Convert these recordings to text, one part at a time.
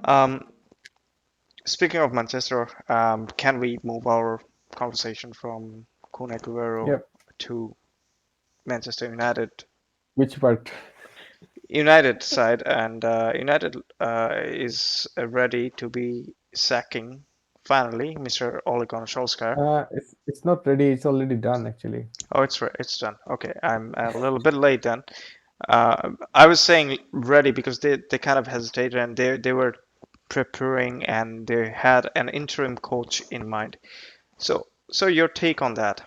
Um, Speaking of Manchester, can we move our conversation from Kun Aguero Yep. to Manchester United? Which part? United side, and United is ready to be sacking finally Mr. Ole Gunnar Solskjaer. It's not ready. It's already done actually. Oh, it's done. Okay, I'm a little bit late then. I was saying ready because they kind of hesitated and they were preparing and they had an interim coach in mind. So your take on that?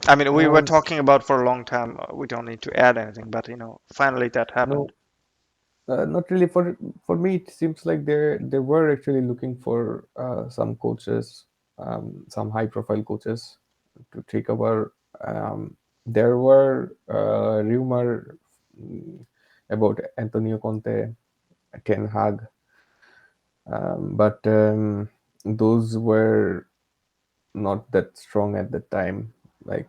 I mean, we were Um, talking about for a long time. We don't need to add anything, but finally that happened. no, not really. For me, it seems like they were actually looking for some coaches, some high-profile coaches to take over. There were rumor mm, about Antonio Conte, Ten Hag, but those were not that strong at the time. They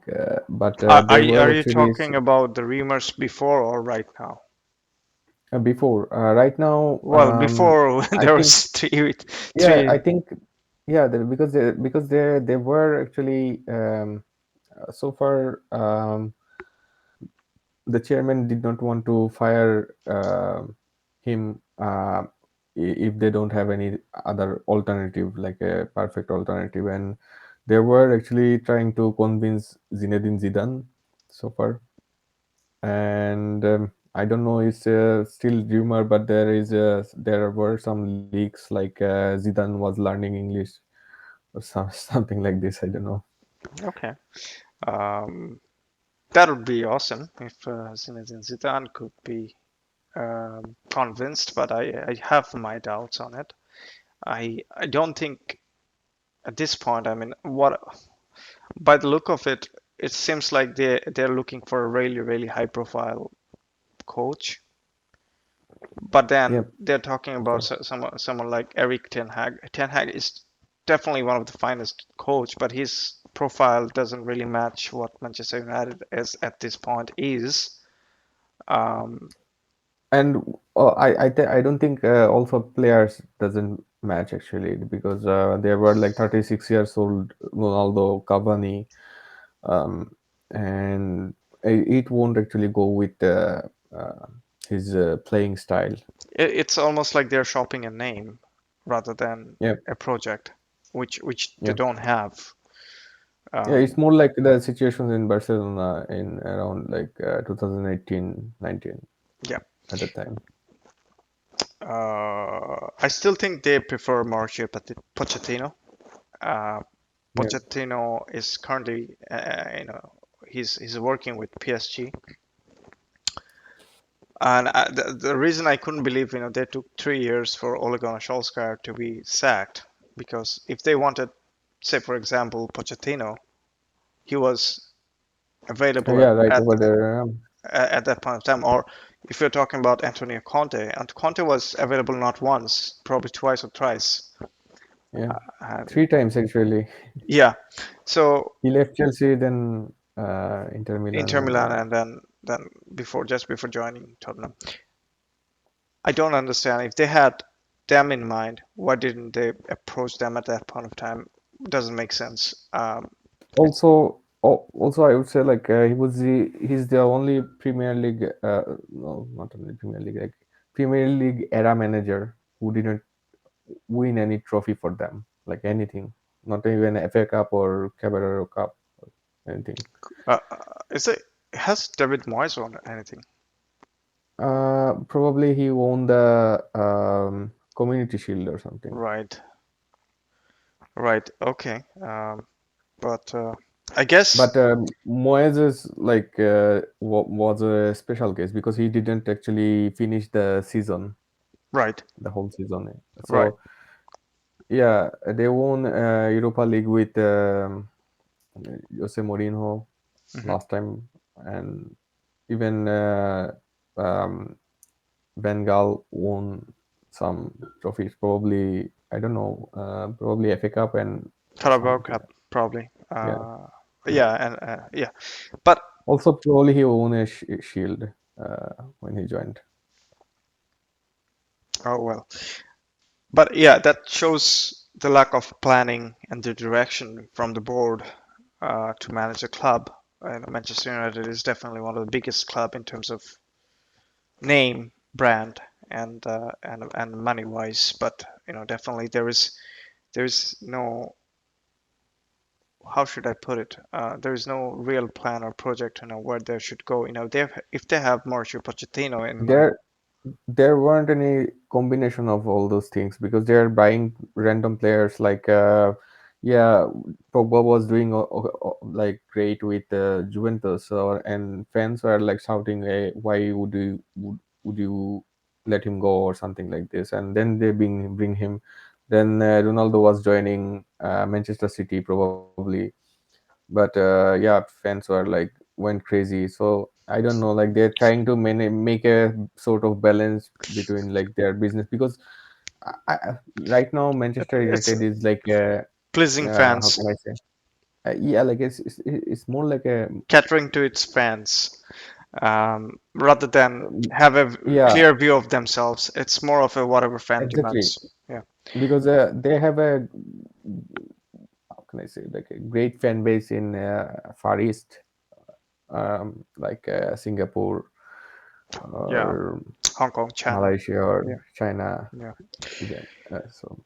Are were you actually talking about the rumors before or right now? before. Right now, Well, before I there think was three, yeah, I three. think yeah, because they were actually so far the chairman did not want to fire him if they don't have any other alternative, like a perfect alternative, and they were actually trying to convince Zinedine Zidane so far. And I don't know, it's still rumor, but there were some leaks like Zidane was learning English or something like this. I don't know. Okay. Um, that would be awesome if Zinedine Zidane could be convinced, but I have my doubts on it. I don't think at this point. I mean, what by the look of it, it seems like they're looking for a really high profile coach. But then Yep. they're talking Okay. about someone like Eric Ten Hag. Ten Hag is definitely one of the finest coach, but his profile doesn't really match what Manchester United is at this point is. Um, And I don't think also players doesn't match actually, because they were like 36 years old Ronaldo, Cavani, um, and it won't actually go with uh, his playing style. it's almost like they're shopping a name rather than Yep. a project, which they Yep. don't have. Yeah, it's Um, more like the situations in Barcelona in around like 2018, 19 yeah, at the time. I still think they prefer Mauricio Pochettino. Uh, Yeah. Pochettino is currently, he's working with PSG, and the reason I couldn't believe, they took 3 years for Ole Gunnar Solskjaer to be sacked, because if they wanted, say for example, Pochettino, he was available Yeah, right over there. at that point of time, or if you're talking about Antonio Conte, and Conte was available not once, probably twice or thrice. Yeah, And 3 times actually. yeah, so He left Chelsea, then Inter Milan, Inter and Milan, and then just before joining Tottenham. I don't understand if they had them in mind. Why didn't they approach them at that point of time? Doesn't make sense. It's also I would say like he's the only Premier League, no, not only Premier League, like Premier League era manager who didn't win any trophy for them, like anything, not even FA Cup or Carabao Cup or anything. is it has David Moyes won anything? Probably he won the Community Shield or something. Right, right, okay. But I guess But Moyes is like was a special case because he didn't actually finish the season, right, the whole season. right. So yeah, they won Europa League with Jose Mourinho Hmm. last time, and even um, Bengal won some trophies. Probably I don't know, probably FA Cup and Carabao something. Cup probably. Yeah, yeah. Yeah, and yeah, but Also, probably he won a shield when he joined. oh well. But yeah, that shows the lack of planning and the direction from the board to manage a club. Manchester United is definitely one of the biggest club in terms of name, brand, and money wise. But definitely there is no, how should I put it? There is no real plan or project to know where they should go. If they have Mauricio Pochettino in mind. There there weren't any combination of all those things because they're buying random players like yeah, Pogba was doing like great with Juventus, and fans were like shouting, why would you let him go or something like this, and then they bring him. Then Ronaldo was joining Manchester City probably, but yeah, fans were like went crazy. So I don't know, like they're trying to make a sort of balance between like their business because right now Manchester It's United is like a pleasing how fans, can I say, yeah, like it's more like a catering to its fans, rather than um, have a yeah, clear view of themselves. It's more of a whatever fan exactly, demands. Yeah, because they have a, how can I say, like a great fan base in Far East, like Singapore yeah. or Hong Kong, China. Malaysia Yeah, or China yeah. even. So,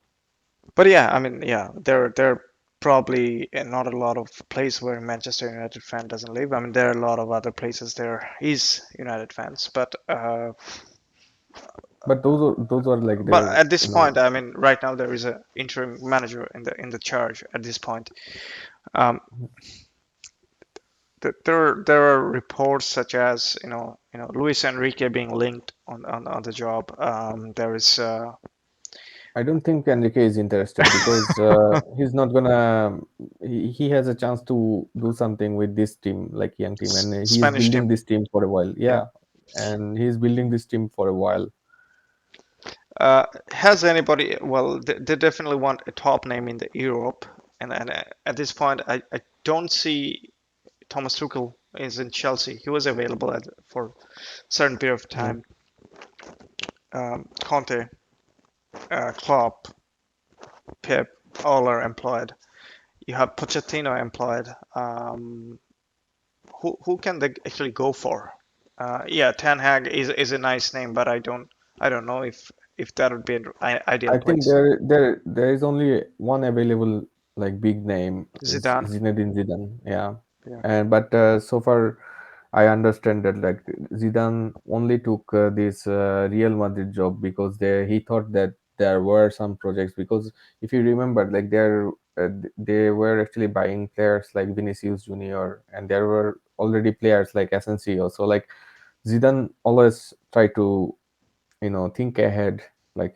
But yeah, I mean, yeah, there probably not a lot of place where Manchester United fan doesn't live. I mean, there are a lot of other places there is United fans, but those are like but their, at this you know, point, I mean, right now there is a interim manager in the charge at this point. Um, there are reports such as Luis Enrique being linked on the job. There is I don't think Enrique is interested because he's not gonna. He has a chance to do something with this team, like young team, and he is Spanish building team. this team for a while. Yeah. Yeah, and he's building this team for a while. Has anybody? Well, they definitely want a top name in the Europe, and at this point, I don't see Thomas Tuchel is in Chelsea. He was available for a certain period of Yeah. time. Conte, Klopp, Pep, all are employed. You have Pochettino employed. Who can they actually go for? Yeah, Ten Hag is a nice name, but I don't know if that would be an ideal I think place. there is only one available like big name is Zidane. Zinedine Zidane. Yeah, Yeah. and but so far I understand that like Zidane only took this Real Madrid job because he thought that there were some projects because if you remember like they were actually buying players like Vinicius Junior and there were already players like Asensio. So like Zidane always try to think ahead, like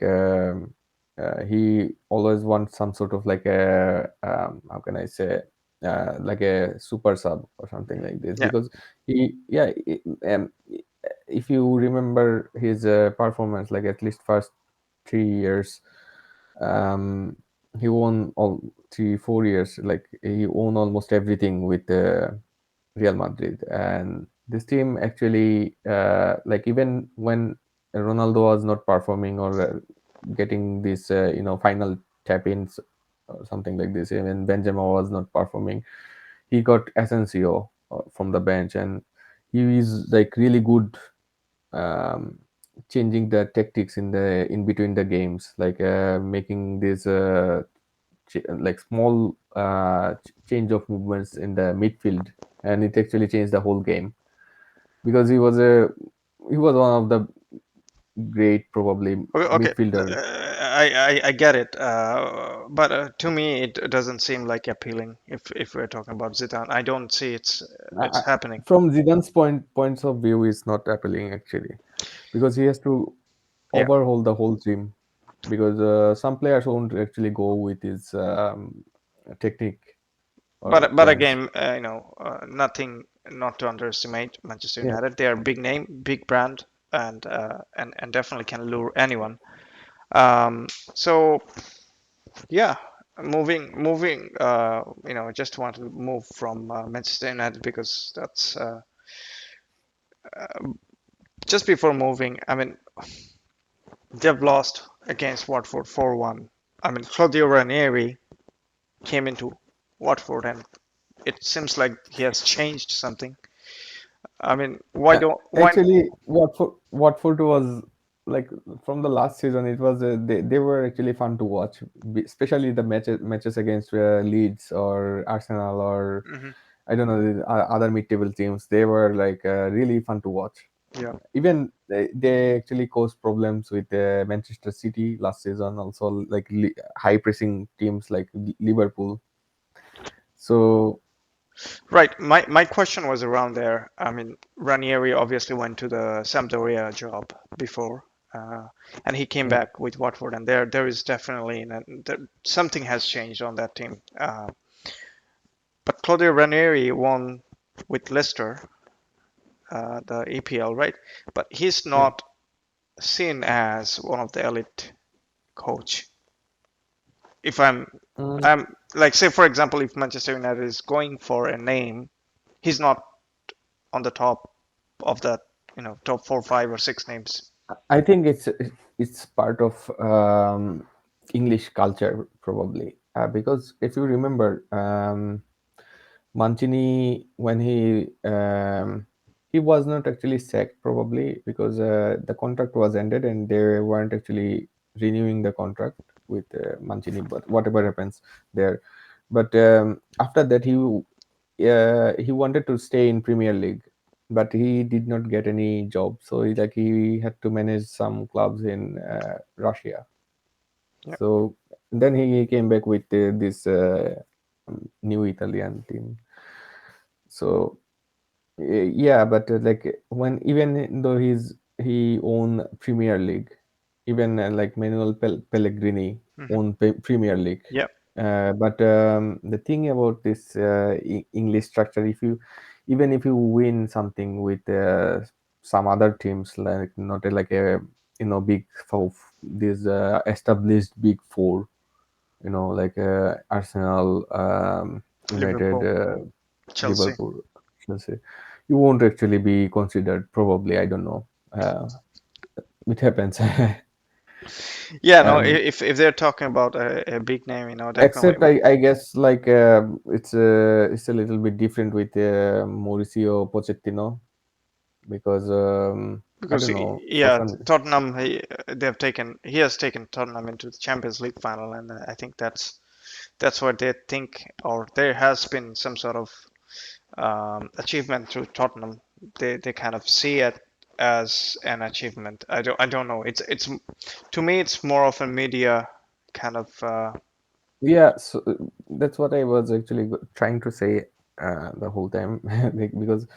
he always wants some sort of like a how can I say, like a super sub or something like this Yeah. because if you remember his performance like at least first 3 years, um he won all 3 4 years, like he won almost everything with Real Madrid. And this team actually, like even when Ronaldo was not performing or getting this, final tap ins or something like this, even Benzema was not performing, he got Asensio from the bench, and he is like really good, um, changing the tactics in between the games, like making this like small change of movements in the midfield, and it actually changed the whole game because he was one of the great probably Okay, okay. midfielder. I get it. But to me, it doesn't seem like appealing. If we're talking about Zidane, I don't see it's happening. From Zidane's points of view, is not appealing actually because he has to Yeah. overhaul the whole team because some players won't actually go with his technique or But plans. again, nothing not to underestimate Manchester Yeah, United. They are big name, big brand, and definitely can lure anyone. So yeah, moving. Just want to move from Manchester United because that's just before moving. I mean, they've lost. against Watford 4-1. I mean, Claudio Ranieri came into Watford, and it seems like he has changed something. I mean, Uh, why? Actually, Watford was like from the last season. It was they were actually fun to watch, especially the matches against Leeds or Arsenal or Mhm. I don't know the other mid-table teams. They were like really fun to watch. Yeah. Even they actually caused problems with Manchester City last season. Also, like high pressing teams like Liverpool. So Right. My question was around there. I mean, Ranieri obviously went to the Sampdoria job before, uh, and he came mm, back with Watford, and there is definitely something has changed on that team. But Claudio Ranieri won with Leicester, the EPL, right? But he's yeah. not seen as one of the elite coach. If Mm, I'm like, say for example, if Manchester United is going for a name, he's not on the top of that, top four, five, or six names. I think it's part of English culture probably because if you remember Mancini when he was not actually sacked probably because the contract was ended and they weren't actually renewing the contract with Mancini. But whatever happens there, but after that he wanted to stay in Premier League, but he did not get any job. So he had to manage some clubs in Russia. Yeah. So then he came back with this new Italian team. So yeah, but like when even though he own Premier League, even like Manuel Pellegrini Hmm. own Premier League. Yeah. But the thing about this English structure, if you even if you win something with some other teams, like not like a big four, these established big four, like Arsenal, United, Liverpool, Chelsea. Liverpool, Chelsea, you won't actually be considered. Probably, I don't know. It happens, Yeah, no, and if they're talking about a big name, definitely. except I guess like it's a little bit different with Mauricio Pochettino because I Because don't know for yeah, some. Tottenham, he has taken Tottenham into the Champions League final, and I think that's what they think, or there has been some sort of achievement through Tottenham. They kind of see it as an achievement. I don't know. It's to me it's more of a media kind of Yeah, so that's what I was actually trying to say the whole time, like, because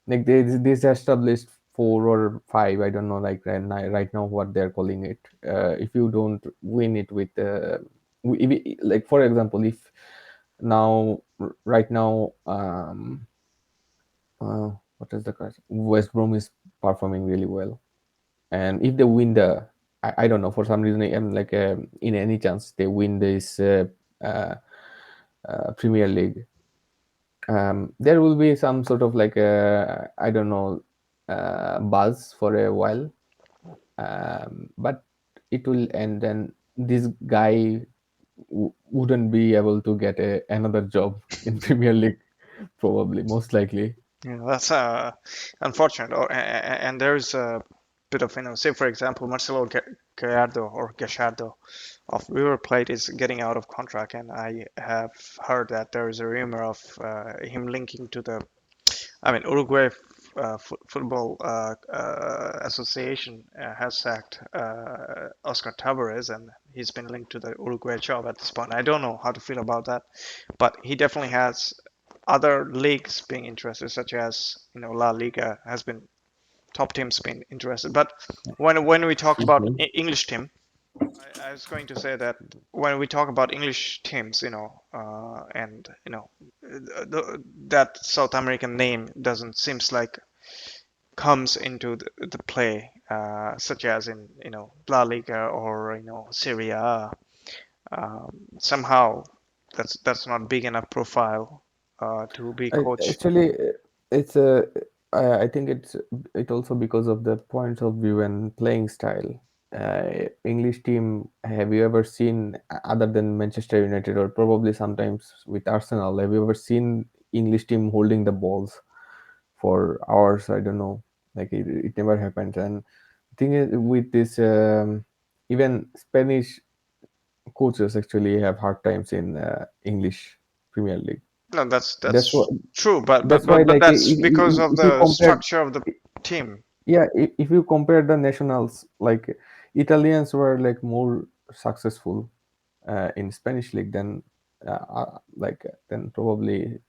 like this established four or five, I don't know, like right now what they're calling it. If you don't win it with, like for example, if now right now, what is the question? West Brom is performing really well, and if they win I don't know for some reason, like in any chance they win this uh, Premier League, there will be some sort of like I don't know buzz for a while, but it will end, and this guy wouldn't be able to get another job in Premier League, probably most likely. that's unfortunate. And there's a bit of say for example Marcelo Gallardo or Gallardo of River Plate is getting out of contract, and I have heard that there is a rumor of him linking to the I mean, Uruguay Football Association has sacked Oscar Tabarez, and he's been linked to the Uruguay job at this point. I don't know how to feel about that, but he definitely has other leagues being interested, such as La Liga has been top teams been interested. But when we talk Excuse about me. English team, I was going to say that when we talk about English teams, and that South American name doesn't seems like comes into the play, such as in La Liga or Serie A. Somehow, that's not big enough profile to be coached. Actually, it's I think it also because of the points of view and playing style. English team, have you ever seen, other than Manchester United or probably sometimes with Arsenal, have you ever seen English team holding the balls for hours? I don't know. Like it never happens. And thing is with this, even Spanish coaches actually have hard times in English Premier League. No, That's what. that's true, but That's why, like, that's because of if you the compare, structure of the team. yeah, if you compare the nationals, like Italians were like more successful in Spanish league than then probably,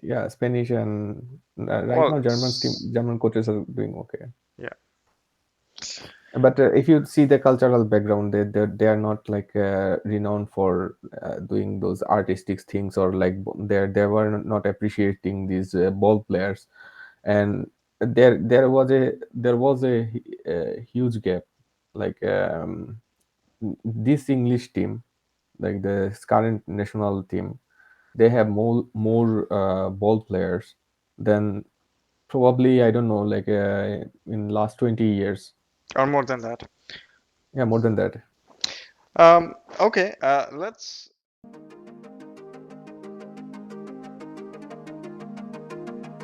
yeah, Spanish. And right now Well, German coaches are doing okay. yeah. But if you see the cultural background, they are not like renowned for doing those artistic things, or like they were not appreciating these ball players. And there was a huge gap. Like this English team, like the current national team, they have more ball players than probably, I don't know, like in last 20 years. Or more than that. Yeah, more than that. Okay, let's